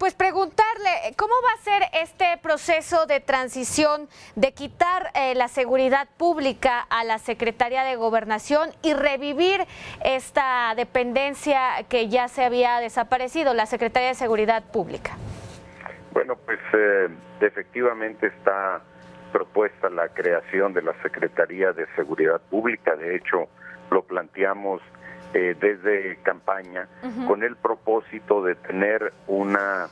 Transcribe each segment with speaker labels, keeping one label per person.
Speaker 1: pues preguntarle, ¿cómo va a ser este proceso de transición de quitar la seguridad pública a la Secretaría de Gobernación y revivir esta dependencia que ya se había desaparecido, la Secretaría de Seguridad Pública?
Speaker 2: Bueno, pues efectivamente está propuesta la creación de la Secretaría de Seguridad Pública. De hecho, lo planteamos desde campaña con el propósito de tener una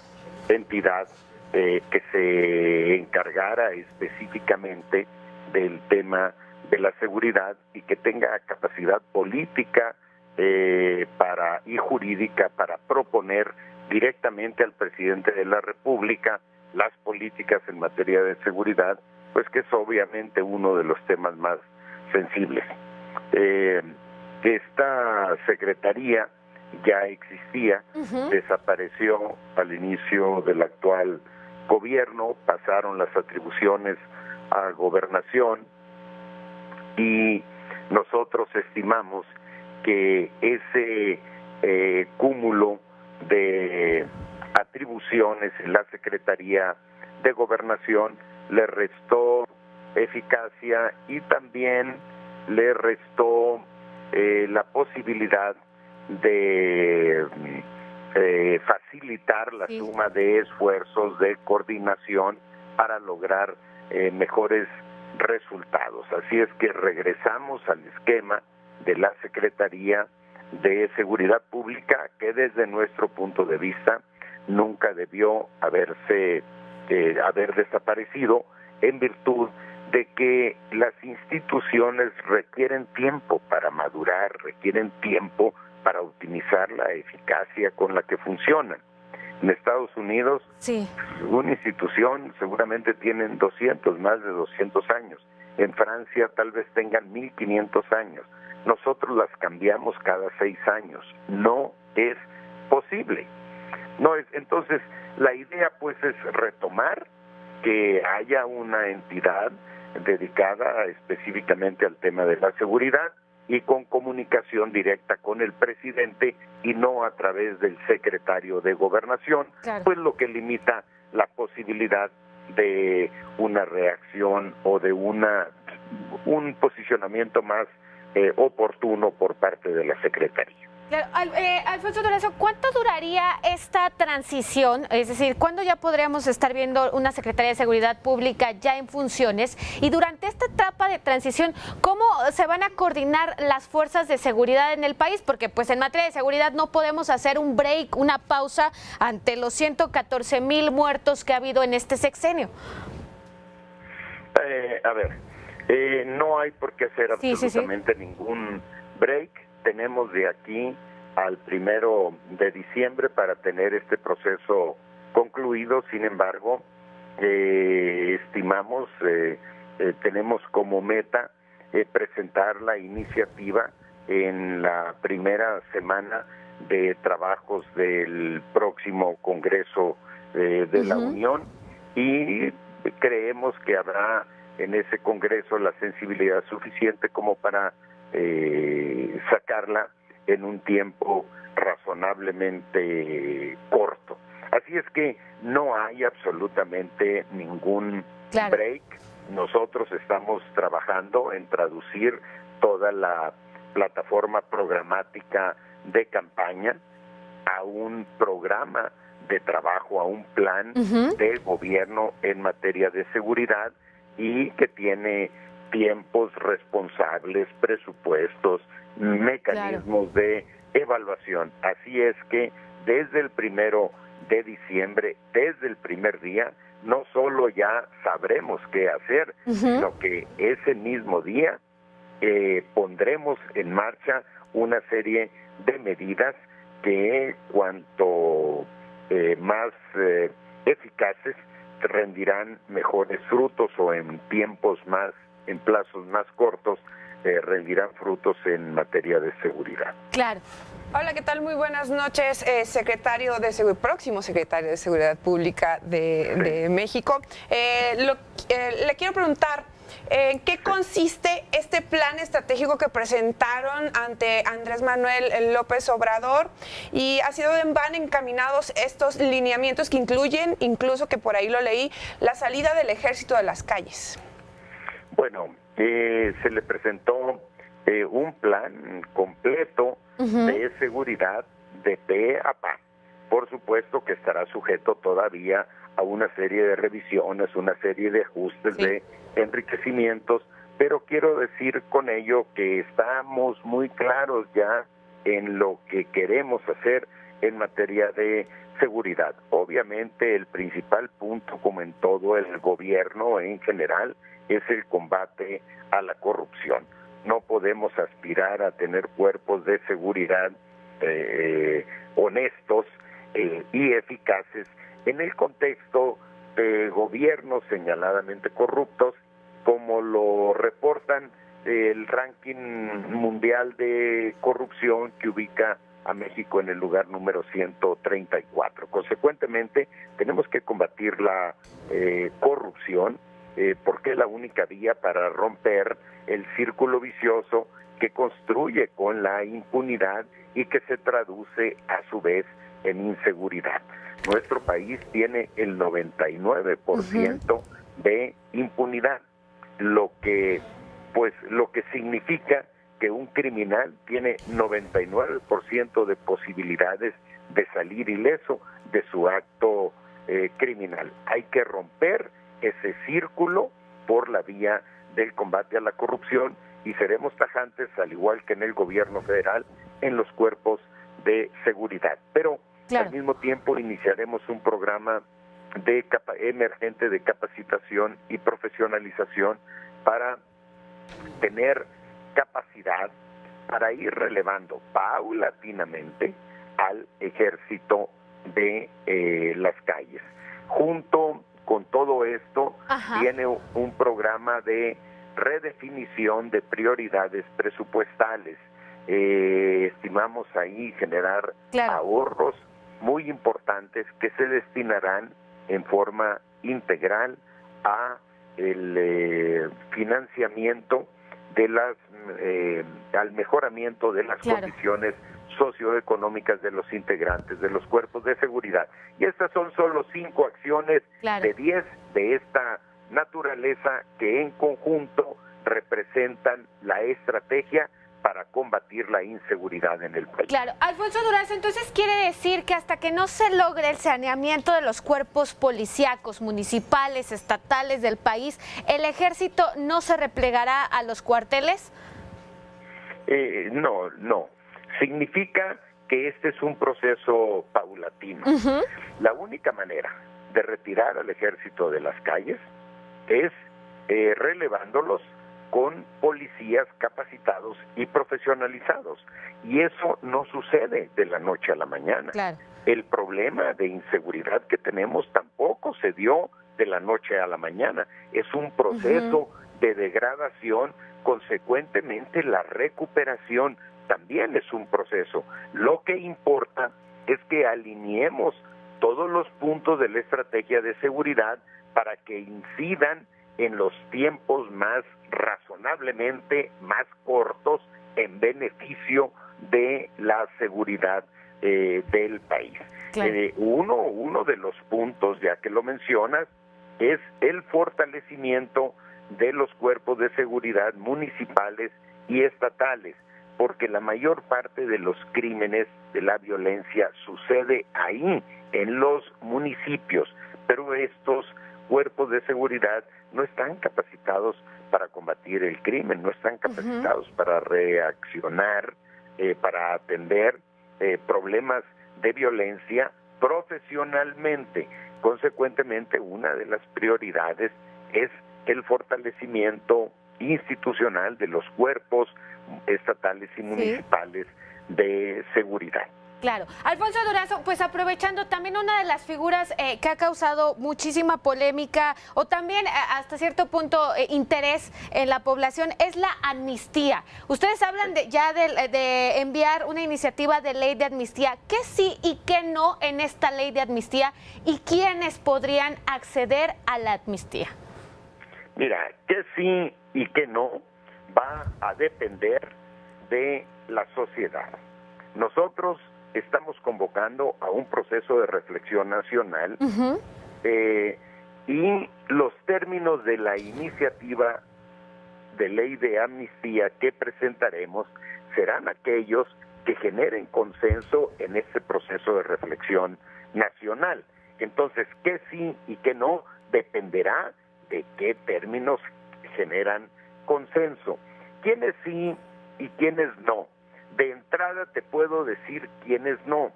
Speaker 2: entidad que se encargara específicamente del tema de la seguridad y que tenga capacidad política y jurídica para proponer directamente al presidente de la República las políticas en materia de seguridad, pues que es obviamente uno de los temas más sensibles. Esta secretaría ya existía, desapareció al inicio del actual gobierno, pasaron las atribuciones a Gobernación y nosotros estimamos que ese cúmulo de atribuciones en la Secretaría de Gobernación le restó eficacia y también le restó la posibilidad de facilitar la suma de esfuerzos de coordinación para lograr mejores resultados. Así es que regresamos al esquema de la Secretaría de Seguridad Pública, que desde nuestro punto de vista nunca debió haber desaparecido, en virtud de que las instituciones requieren tiempo para madurar, requieren tiempo para optimizar la eficacia con la que funcionan. En Estados Unidos, una institución seguramente tienen más de 200 años. En Francia tal vez tengan 1500 años. Nosotros las cambiamos cada 6 años. No es posible. Entonces, la idea pues es retomar, que haya una entidad dedicada específicamente al tema de la seguridad y con comunicación directa con el presidente y no a través del secretario de Gobernación, pues lo que limita la posibilidad de una reacción o de un posicionamiento más oportuno por parte de la Secretaría.
Speaker 1: Alfonso Durazo, ¿cuánto duraría esta transición? Es decir, ¿cuándo ya podríamos estar viendo una Secretaría de Seguridad Pública ya en funciones? Y durante esta etapa de transición, ¿cómo se van a coordinar las fuerzas de seguridad en el país? Porque pues en materia de seguridad no podemos hacer un break, una pausa ante los 114,000 muertos que ha habido en este sexenio.
Speaker 2: No hay por qué hacer absolutamente ningún break. Tenemos de aquí al 1 de diciembre para tener este proceso concluido. Sin embargo, estimamos, tenemos como meta presentar la iniciativa en la primera semana de trabajos del próximo Congreso de la Unión, y creemos que habrá en ese Congreso la sensibilidad suficiente como para sacarla en un tiempo razonablemente corto. Así es que no hay absolutamente ningún break. Nosotros estamos trabajando en traducir toda la plataforma programática de campaña a un programa de trabajo, a un plan de gobierno en materia de seguridad, y que tiene tiempos responsables, presupuestos, mecanismos de evaluación. Así es que desde el 1 de diciembre, desde el primer día, no solo ya sabremos qué hacer, sino que ese mismo día pondremos en marcha una serie de medidas que cuanto más eficaces rendirán mejores frutos, o en plazos más cortos rendirán frutos en materia de seguridad.
Speaker 1: Claro.
Speaker 3: Hola, ¿qué tal? Muy buenas noches, próximo secretario de Seguridad Pública de México. Le quiero preguntar, ¿En qué consiste este plan estratégico que presentaron ante Andrés Manuel López Obrador? Y ha sido van encaminados estos lineamientos que incluyen, incluso que por ahí lo leí, la salida del ejército de las calles.
Speaker 2: Bueno, se le presentó un plan completo de seguridad de pe a pa. Por supuesto que estará sujeto todavía a una serie de revisiones, una serie de ajustes, de enriquecimientos, pero quiero decir con ello que estamos muy claros ya en lo que queremos hacer en materia de seguridad. Obviamente el principal punto, como en todo el gobierno en general, es el combate a la corrupción. No podemos aspirar a tener cuerpos de seguridad honestos y eficaces en el contexto de gobiernos señaladamente corruptos, como lo reportan el ranking mundial de corrupción, que ubica a México en el lugar número 134. Consecuentemente, tenemos que combatir la corrupción, porque es la única vía para romper el círculo vicioso que construye con la impunidad y que se traduce a su vez en inseguridad. Nuestro país tiene el 99% de impunidad, lo que significa que un criminal tiene 99% de posibilidades de salir ileso de su acto criminal. Hay que romper ese círculo por la vía del combate a la corrupción y seremos tajantes, al igual que en el gobierno federal, en los cuerpos de seguridad. Pero al mismo tiempo iniciaremos un programa emergente de capacitación y profesionalización para tener capacidad para ir relevando paulatinamente al ejército de las calles. Junto con todo esto, viene un programa de redefinición de prioridades presupuestales. Estimamos ahí generar ahorros muy importantes que se destinarán en forma integral a el financiamiento de al mejoramiento de las condiciones socioeconómicas de los integrantes de los cuerpos de seguridad. Y estas son solo 5 acciones de 10 de esta naturaleza que en conjunto representan la estrategia para combatir la inseguridad en el país.
Speaker 1: Claro, Alfonso Durazo, entonces quiere decir que hasta que no se logre el saneamiento de los cuerpos policíacos, municipales, estatales del país, ¿el ejército no se replegará a los cuarteles?
Speaker 2: No. Significa que este es un proceso paulatino. La única manera de retirar al ejército de las calles es relevándolos con policías capacitados y profesionalizados. Y eso no sucede de la noche a la mañana. El problema de inseguridad que tenemos tampoco se dio de la noche a la mañana. Es un proceso de degradación, consecuentemente la recuperación también es un proceso. Lo que importa es que alineemos todos los puntos de la estrategia de seguridad para que incidan en los tiempos más razonablemente más cortos en beneficio de la seguridad del país. Uno de los puntos, ya que lo mencionas, es el fortalecimiento de los cuerpos de seguridad municipales y estatales, porque la mayor parte de los crímenes de la violencia sucede ahí, en los municipios, pero estos cuerpos de seguridad no están capacitados para combatir el crimen, no están capacitados para reaccionar, para atender problemas de violencia profesionalmente. Consecuentemente, una de las prioridades es el fortalecimiento institucional de los cuerpos estatales y municipales de seguridad.
Speaker 1: Claro. Alfonso Durazo, pues aprovechando también una de las figuras que ha causado muchísima polémica o también hasta cierto punto interés en la población es la amnistía. Ustedes hablan de enviar una iniciativa de ley de amnistía. ¿Qué sí y qué no en esta ley de amnistía y quiénes podrían acceder a la amnistía?
Speaker 2: Mira, que sí y que no va a depender de la sociedad. Nosotros estamos convocando a un proceso de reflexión nacional y los términos de la iniciativa de ley de amnistía que presentaremos serán aquellos que generen consenso en este proceso de reflexión nacional. Entonces, qué sí y qué no dependerá de qué términos generan consenso. ¿Quiénes sí y quiénes no? De entrada te puedo decir quiénes no.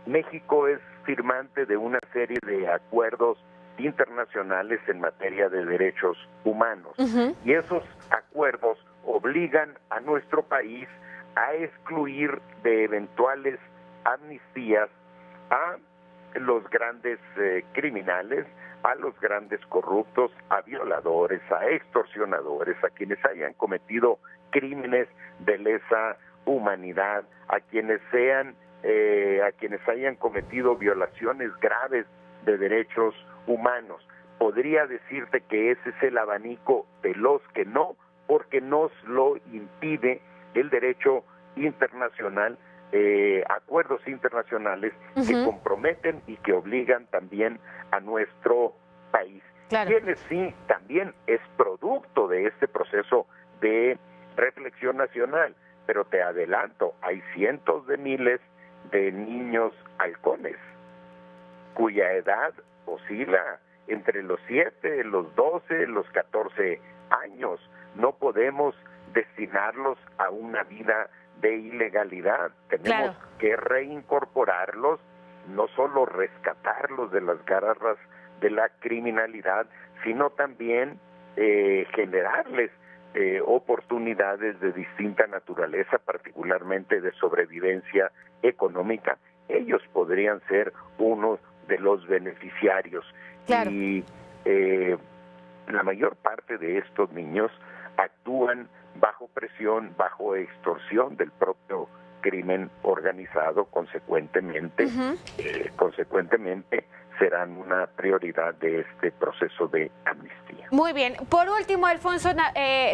Speaker 2: México es firmante de una serie de acuerdos internacionales en materia de derechos humanos y esos acuerdos obligan a nuestro país a excluir de eventuales amnistías a los grandes criminales, a los grandes corruptos, a violadores, a extorsionadores, a quienes hayan cometido crímenes de lesa humanidad, a quienes hayan cometido violaciones graves de derechos humanos. Podría decirte que ese es el abanico de los que no, porque nos lo impide el derecho internacional, acuerdos internacionales que comprometen y que obligan también a nuestro país.
Speaker 1: Claro.
Speaker 2: Quienes sí también es producto de este proceso de reflexión nacional, pero te adelanto, hay cientos de miles de niños halcones cuya edad oscila entre los 7, los 12, los 14 años. No podemos destinarlos a una vida de ilegalidad. Tenemos que reincorporarlos, no solo rescatarlos de las garras de la criminalidad, sino también generarles oportunidades de distinta naturaleza, particularmente de sobrevivencia económica. Ellos podrían ser unos de los beneficiarios.
Speaker 1: Claro.
Speaker 2: Y la mayor parte de estos niños actúan bajo presión, bajo extorsión del propio crimen organizado, consecuentemente serán una prioridad de este proceso de amnistía.
Speaker 1: Muy bien. Por último, Alfonso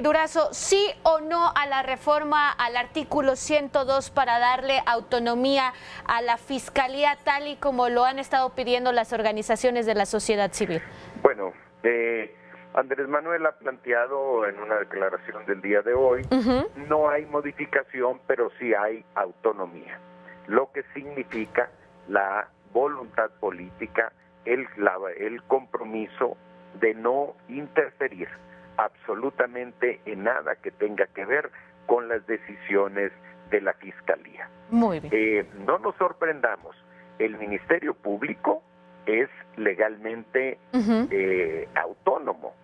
Speaker 1: Durazo, ¿sí o no a la reforma al artículo 102 para darle autonomía a la Fiscalía, tal y como lo han estado pidiendo las organizaciones de la sociedad civil?
Speaker 2: Bueno, Andrés Manuel ha planteado en una declaración del día de hoy, no hay modificación, pero sí hay autonomía, lo que significa la voluntad política, el compromiso de no interferir absolutamente en nada que tenga que ver con las decisiones de la Fiscalía.
Speaker 1: Muy bien.
Speaker 2: No nos sorprendamos, el Ministerio Público es legalmente autónomo.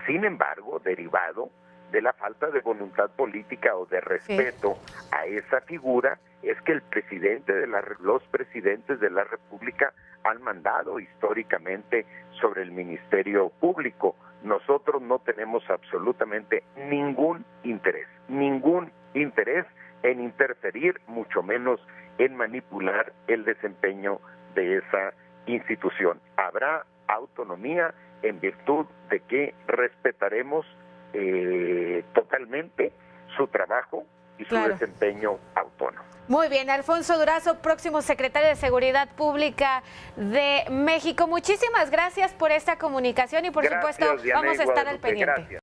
Speaker 2: Sin embargo, derivado de la falta de voluntad política o de respeto a esa figura, es que los presidentes de la República han mandado históricamente sobre el Ministerio Público. Nosotros no tenemos absolutamente ningún interés en interferir, mucho menos en manipular el desempeño de esa institución. Habrá autonomía en virtud de que respetaremos totalmente su trabajo y su desempeño autónomo.
Speaker 1: Muy bien, Alfonso Durazo, próximo secretario de Seguridad Pública de México. Muchísimas gracias por esta comunicación y por supuesto
Speaker 2: Diana,
Speaker 1: vamos a estar al pendiente.
Speaker 2: Gracias.